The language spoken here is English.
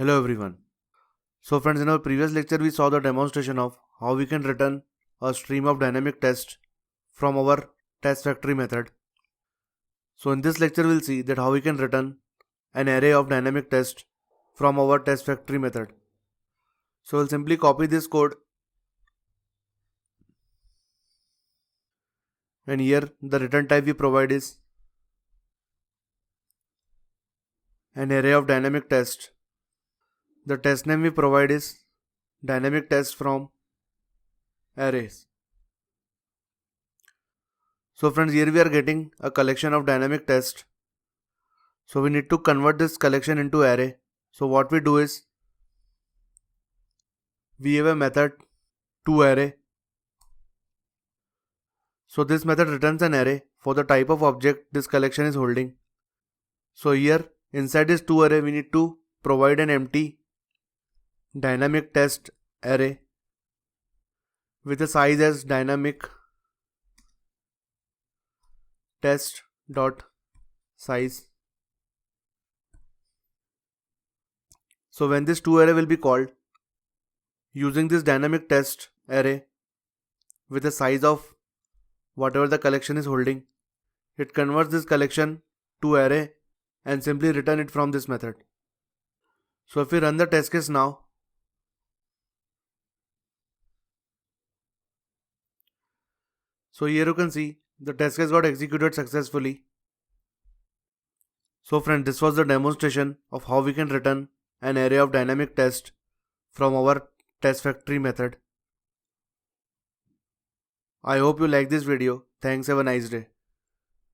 Hello everyone. So friends, in our previous lecture we saw the demonstration of how we can return a stream of dynamic text from our test factory method. So in this lecture we'll see that how we can return an array of dynamic text from our test factory method. So we'll simply copy this code, and here the return type we provide is an array of dynamic text. The test name we provide is dynamic text from arrays. So friends, here we are getting a collection of dynamic text. So we need to convert this collection into array. So what we do is we have a method toArray. So this method returns an array for the type of object this collection is holding. So here inside this toArray we need to provide an empty dynamic text array with a size as dynamic test dot size. So when this toArray will be called using this dynamic text array with a size of whatever the collection is holding, it converts this collection to array and simply return it from this method. So if we run the test case now, so here you can see the test case got executed successfully. So friends, this was the demonstration of how we can return an array of dynamic text from our test factory method. I hope you like this video. Thanks, have a nice day.